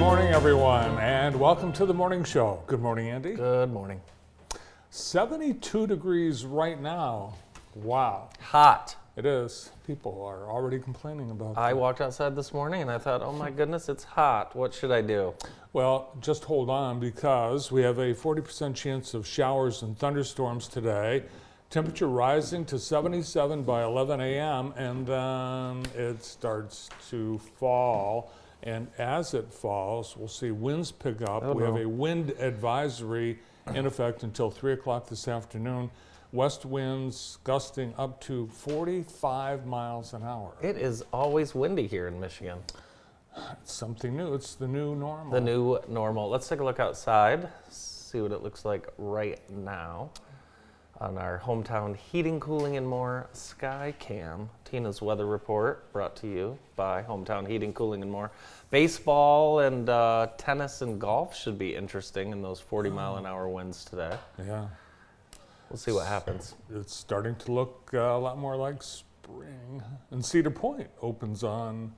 morning, everyone, and welcome to the morning show. Good morning, Andy. Good morning. 72 degrees right now. Wow. Hot. It is. People are already complaining about I that. walked outside this morning and I thought, oh my goodness, it's hot. What should I do? Well, just hold on because we have a 40% chance of showers and thunderstorms today. Temperature rising to 77 by 11 a.m. and then it starts to fall. And as it falls, we'll see winds pick up. We have a wind advisory in effect until 3 o'clock this afternoon. West winds gusting up to 45 miles an hour. It is always windy here in Michigan. It's something new. It's the new normal. The new normal. Let's take a look outside, see what it looks like right now on our hometown heating, cooling, and more Sky Cam. Tina's weather report brought to you by Hometown Heating, Cooling, and More. Baseball and tennis and golf should be interesting in those 40-mile-an-hour winds today. Yeah. We'll see what happens. It's starting to look a lot more like spring. And Cedar Point opens on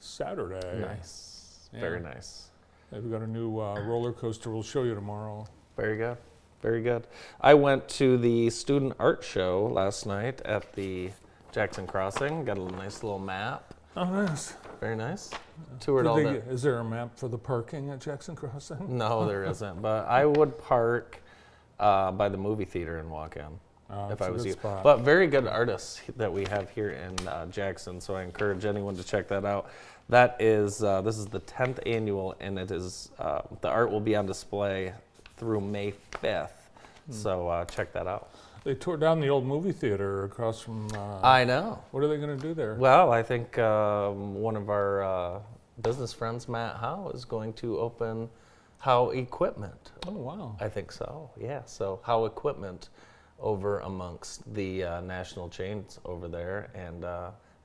Saturday. Nice. Yeah. Very nice. They've got a new roller coaster we'll show you tomorrow. Very good. Very good. I went to the student art show last night at the Jackson Crossing. Got a nice little map. Oh, nice. Very nice. Toured all the... Is there a map for the parking at Jackson Crossing? No, there isn't. But I would park by the movie theater and walk in if I was you. Spot. But very good artists that we have here in Jackson, so I encourage anyone to check that out. That is, this is the 10th annual, and it is, the art will be on display through May 5th. So check that out. They tore down the old movie theater across from... I know. What are they going to do there? Well, I think one of our business friends, Matt Howe, is going to open Howe Equipment. Oh, wow. I think so, yeah. So Howe Equipment over amongst the national chains over there and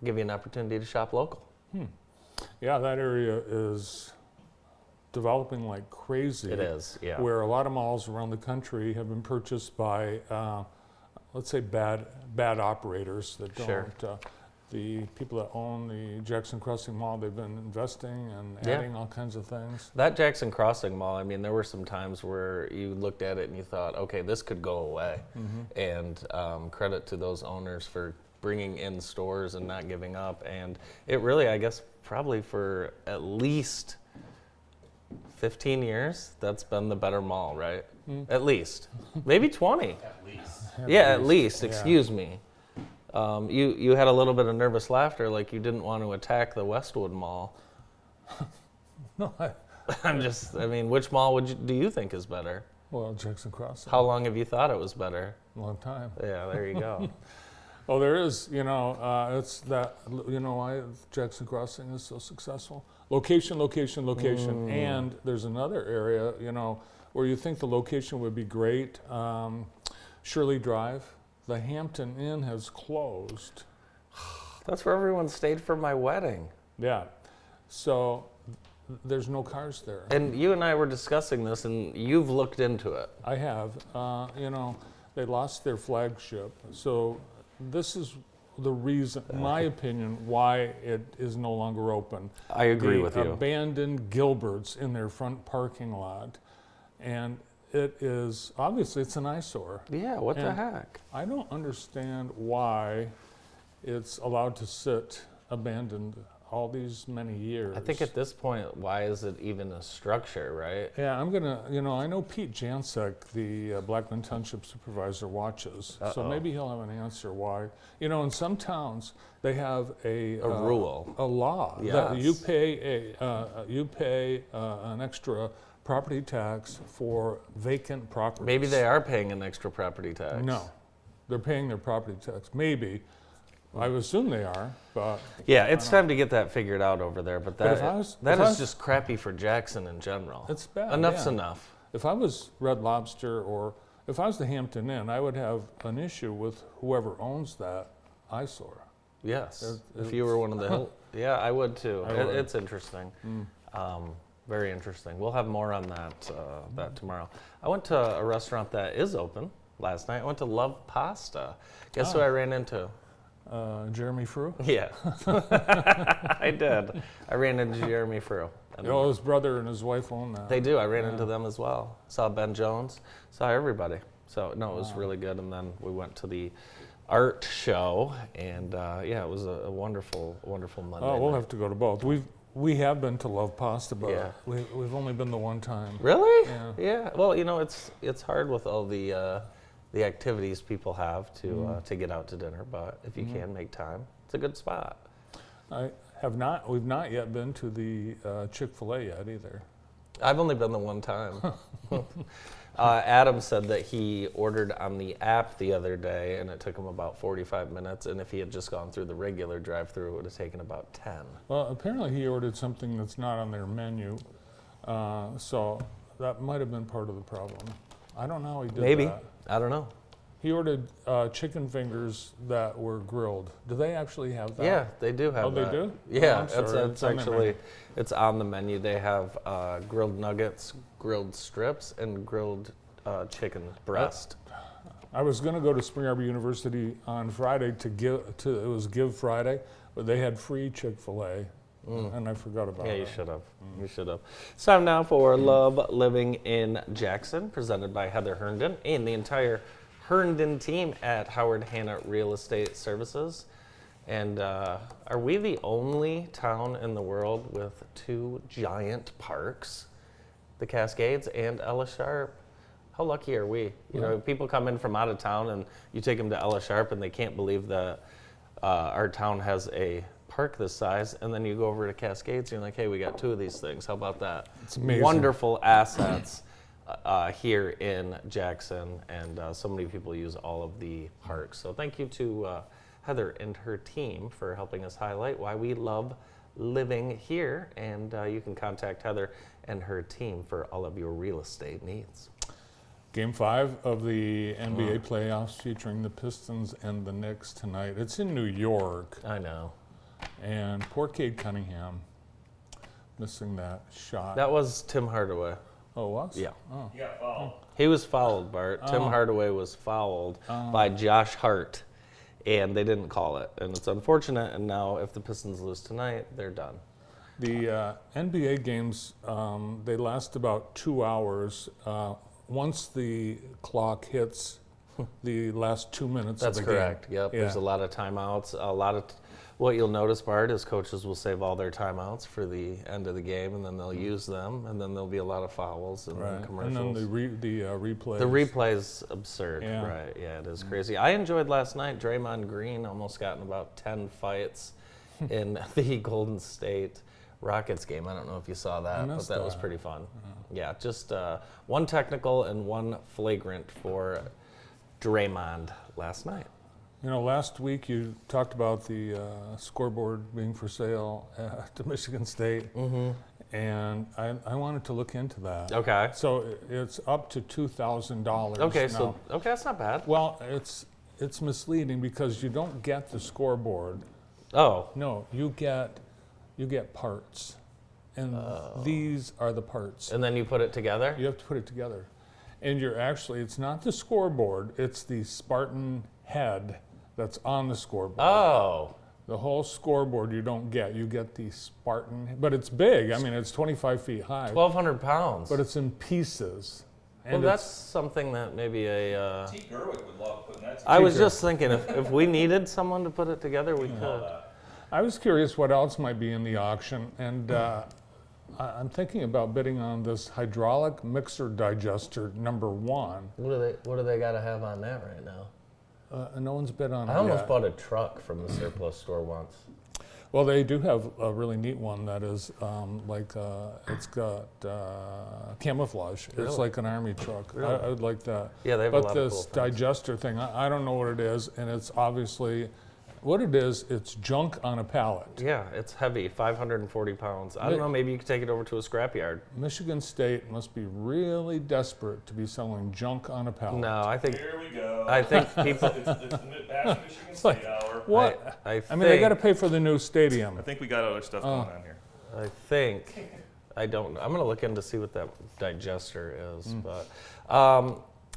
give you an opportunity to shop local. Yeah, that area is developing like crazy. It is, yeah. Where a lot of malls around the country have been purchased by, let's say, bad operators that don't. Sure. The people that own the Jackson Crossing Mall, they've been investing and adding all kinds of things. That Jackson Crossing Mall, I mean, there were some times where you looked at it and you thought, okay, this could go away. And credit to those owners for bringing in stores and not giving up. And it really, I guess, probably for at least 15 years, that's been the better mall, right? At least. Maybe 20. At least. At least. Yeah. Excuse me. You had a little bit of nervous laughter, like you didn't want to attack the Westwood Mall. No, I mean, which mall do you think is better? well, Jackson Crossing, How long have you thought it was better? long time. Yeah, there you go. Oh, there is, it's that, why Jackson Crossing is so successful? Location. And there's another area, where you think the location would be great. Shirley Drive, the Hampton Inn has closed. That's where everyone stayed for my wedding. Yeah. So there's no cars there. And you and I were discussing this, and you've looked into it. I have. They lost their flagship. So this is the reason, my opinion, why it is no longer open. I agree with you. Abandoned Gilberts in their front parking lot. And it is, obviously, it's an eyesore. Yeah, what the And heck? I don't understand why it's allowed to sit abandoned all these many years. I think at this point, why is it even a structure, right? Yeah, I'm gonna, I know Pete Jansek, the Blackman Township supervisor, watches, so maybe he'll have an answer why. In some towns, they have a rule. a law that Yes. you pay an extra property tax for vacant properties. Maybe they are paying an extra property tax. No, they're paying their property tax. Maybe. I would assume they are, but Yeah, it's time to get that figured out over there, but if that I was- that if I is was- just crappy for Jackson in general. it's bad. Enough's yeah. enough. If I was Red Lobster or if I was the Hampton Inn, I would have an issue with whoever owns that eyesore. Yes. If you were one of the yeah, I would too. I would. It's interesting. Very interesting. We'll have more on that tomorrow. I went to a restaurant that is open last night. I went to Love Pasta. Guess who I ran into? Jeremy Frew? Yeah, I did. I ran into Jeremy Frew. And Oh, his brother and his wife own that. they do. I ran into them as well. Saw Ben Jones. Saw everybody. So no, it was really good. And then we went to the art show, and yeah, it was a wonderful, wonderful Monday. Oh, we'll night. have to go to both. We have been to Love Pasta, but Yeah. we've only been the one time. Really? Yeah. Yeah. Well, you know, it's hard with all the activities people have to get out to dinner, but if you can make time, it's a good spot. We've not yet been to the Chick-fil-A yet either. I've only been the one time. Adam said that he ordered on the app the other day, and it took him about 45 minutes. And if he had just gone through the regular drive-through, it would have taken about 10. Well, apparently he ordered something that's not on their menu, so that might have been part of the problem. I don't know how he did Maybe. that. I don't know. He ordered chicken fingers that were grilled. Do they actually have that? Yeah, they do have Oh, they that. do? Yeah, Oh, I'm sorry. it's on their actually menu. it's on the menu. They have grilled nuggets, grilled strips, and grilled chicken breast. I was going to go to Spring Arbor University on Friday it was Give Friday, but they had free Chick-fil-A, and I forgot about Yeah, it. you should have. You should have. It's time now for Love Living in Jackson, presented by Heather Herndon and the entire Herndon team at Howard Hanna Real Estate Services. And are we the only town in the world with 2 giant parks, the Cascades and Ella Sharp? How lucky are we? You know, people come in from out of town and you take them to Ella Sharp and they can't believe that our town has a park this size, and then you go over to Cascades and you're like, hey, we got 2 of these things. How about that? It's amazing. Wonderful assets here in Jackson, and so many people use all of the parks. So thank you to Heather and her team for helping us highlight why we love living here, and you can contact Heather and her team for all of your real estate needs. Game 5 of the NBA playoffs featuring the Pistons and the Knicks tonight. It's in New York, I know. and poor Cade Cunningham missing that shot. That was Tim Hardaway. Oh, it was? Yeah. Oh. He got fouled. He was fouled, Bart. Tim Oh. Hardaway was fouled by Josh Hart, and they didn't call it. And it's unfortunate, and now if the Pistons lose tonight, they're done. The NBA games, they last about 2 hours. Once the clock hits the last 2 minutes That's of the correct. game. Yep. Yeah. There's a lot of timeouts. A lot of what you'll notice, Bart, is coaches will save all their timeouts for the end of the game, and then they'll use them, and then there'll be a lot of fouls and Right. And commercials. then the replays. The replay's absurd, Yeah. right? Yeah, it is crazy. I enjoyed last night. Draymond Green almost got in about 10 fights in the Golden State Rockets game. I don't know if you saw that, but missed that was that. pretty fun. Yeah, just one technical and one flagrant for Draymond last night. You know, last week you talked about the scoreboard being for sale to Michigan State, and I wanted to look into that. Okay. So it's up to $2,000. Okay, now. so that's not bad. Well, it's misleading because you don't get the scoreboard. Oh, No, you get parts, and these are the parts. and then you put it together? You have to put it together, and it's not the scoreboard; it's the Spartan head that's on the scoreboard. Oh, The whole scoreboard you don't get. You get the Spartan, but it's big. I mean, it's 25 feet high, 1,200 pounds. but it's in pieces. Well, And that's it's, something that maybe a. T. Gerwig would love putting that I was Teacher. just thinking if we needed someone to put it together, we could. I was curious what else might be in the auction, and I'm thinking about bidding on this hydraulic mixer digester #1. What do they got to have on that right now? No one's bid on it I almost yet. bought a truck from the surplus store once. Well, they do have a really neat one that is it's got camouflage. Really? It's like an army truck. Really? I would like that. Yeah, they have But a lot of this cool things. digester thing, I don't know what it is, and it's obviously, what it is, it's junk on a pallet. Yeah, it's heavy, 540 pounds. I don't know, maybe you could take it over to a scrapyard. Michigan State must be really desperate to be selling junk on a pallet. No, I think Here we go. I think people. It's the Bash Michigan State hour. What? I I mean, they got to think- pay for the new stadium. I think we got other stuff going on here. I think. I don't know. I'm going to look in to see what that digester is. But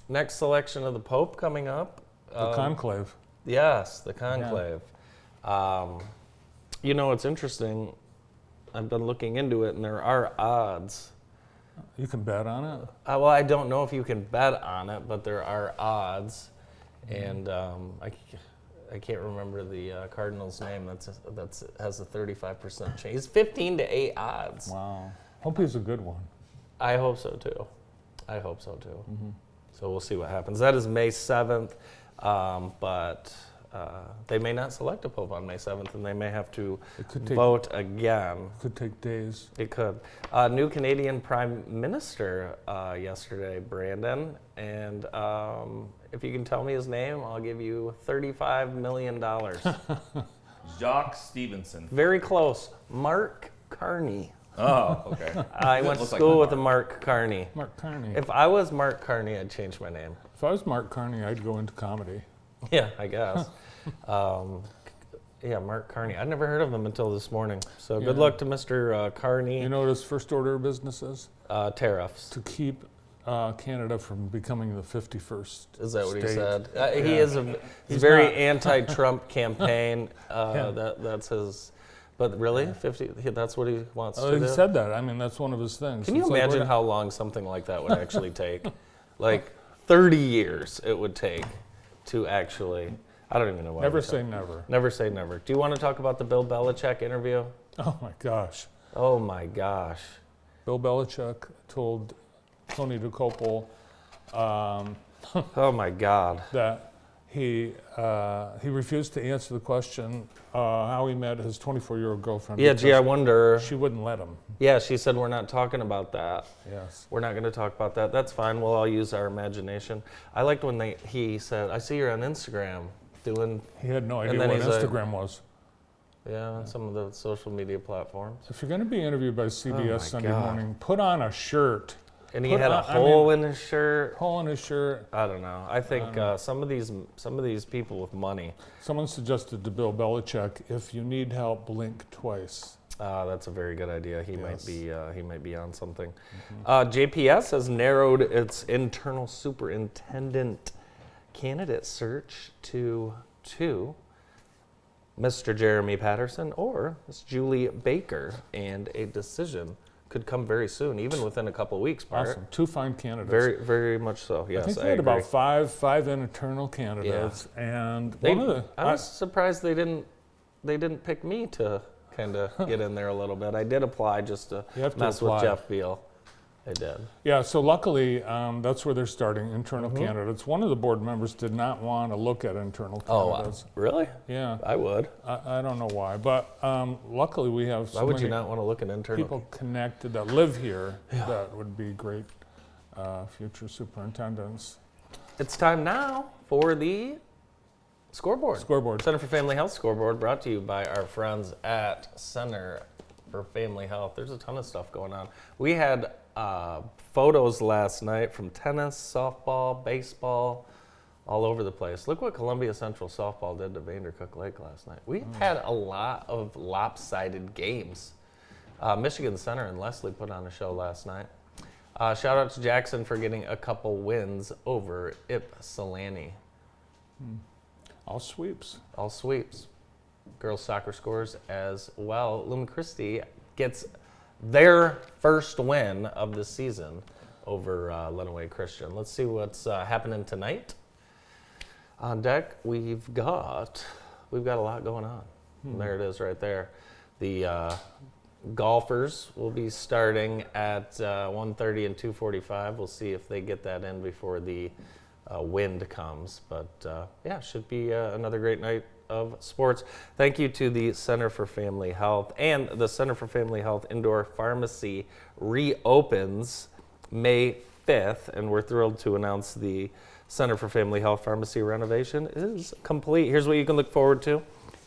next selection of the Pope coming up. The conclave. Yes, the conclave. You know, it's interesting. I've been looking into it, and there are odds. You can bet on it. Well, I don't know if you can bet on it, but there are odds, and I can't remember the Cardinals' name. That's has a 35% chance. It's 15-8 odds. Wow. Hope he's a good one. I hope so too. So we'll see what happens. That is May 7th, but they may not select a pope on May 7th, and they may have to vote again. Could take days. It could. New Canadian Prime Minister yesterday, Brandon, and if you can tell me his name, I'll give you $35 million. Jacques Stevenson. Very close. Mark Carney. Oh, okay. I went to school with a Mark Carney. Mark Carney. If I was Mark Carney, I'd change my name. If I was Mark Carney, I'd go into comedy. Yeah, I guess. Yeah, Mark Carney. I'd never heard of him until this morning. So good luck to Mr. Carney. You know what his first order of business is? Tariffs. To keep Canada from becoming the 51st Is that what he state. said? He is he's very not. anti-Trump campaign. That's his. But really, 50? That's what he wants to He do. said that. I mean, that's one of his things. Can you It's like, imagine we're how long something like that would actually take? Like 30 years it would take to actually. I don't even know why. Never say never. Never say never. Do you want to talk about the Bill Belichick interview? Oh my gosh. Oh my gosh. Bill Belichick told Tony DeCopel Oh my God. that he refused to answer the question how he met his 24-year-old girlfriend. Yeah, because gee, I wonder. she wouldn't let him. Yeah, she said we're not talking about that. Yes. We're not going to talk about that. That's fine. We'll all use our imagination. I liked when he said, "I see you're on Instagram doing." He had no idea then what he's like- Instagram was. Yeah, on some of the social media platforms. If you're going to be interviewed by my CBS Sunday God. morning, put on a shirt. And he Put had a on- I hole mean- in his shirt. Hole in his shirt. I don't know. I think some of these people with money. Someone suggested to Bill Belichick, if you need help, blink twice. That's a very good idea. He Yes. might be on something. JPS has narrowed its internal superintendent candidate search to 2. Mr. Jeremy Patterson or Miss Julie Baker, and a decision could come very soon, even within a couple weeks. Bart. Awesome. 2 fine candidates. Very, very much so. Yes, I think they I had agree. about five internal candidates, and They- one of the I was surprised they didn't pick me to kind of get in there a little bit. I did apply just to You have to mess with apply. Jeff Beal. I did. yeah. So luckily, that's where they're starting internal Mm-hmm. candidates. One of the board members did not want to look at internal Oh, candidates. really? Yeah, I would. I don't know why, but luckily we have so Why would you many not want to look at internal? people connected that live here that would be great future superintendents. It's time now for the scoreboard. Scoreboard. Center for Family Health scoreboard brought to you by our friends at Center for Family Health. There's a ton of stuff going on. We had photos last night from tennis, softball, baseball, all over the place. Look what Columbia Central softball did to Vandercook Lake last night. We had a lot of lopsided games. Michigan Center and Leslie put on a show last night. Shout out to Jackson for getting a couple wins over Ypsilanti. All sweeps. All sweeps. Girls soccer scores as well. Lumen Christi gets their first win of the season over Lenawee Christian. Let's see what's happening tonight. On deck, we've got a lot going on. And there it is right there. The golfers will be starting at 1:30 and 2:45. We'll see if they get that in before the wind comes. But yeah, should be another great night of sports. Thank you to the Center for Family Health, and the Center for Family Health Indoor Pharmacy reopens May 5th, and we're thrilled to announce the Center for Family Health Pharmacy renovation is complete. Here's what you can look forward to.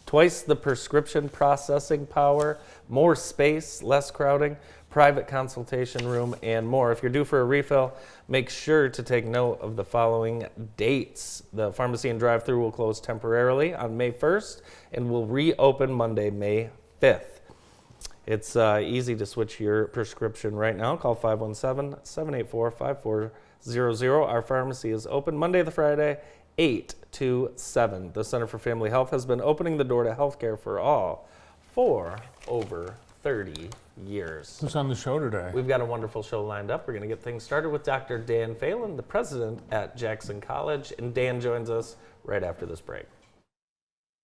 Twice the prescription processing power, more space, less crowding, private consultation room, and more. If you're due for a refill, make sure to take note of the following dates. The pharmacy and drive-thru will close temporarily on May 1st and will reopen Monday, May 5th. It's easy to switch your prescription right now. Call 517-784-5400 Our pharmacy is open Monday to Friday, 8 to 7. The Center for Family Health has been opening the door to healthcare for all for over 30 years. Who's on the show today? We've got a wonderful show lined up. We're going to get things started with Dr. Dan Phelan, the president at Jackson College, and Dan joins us right after this break.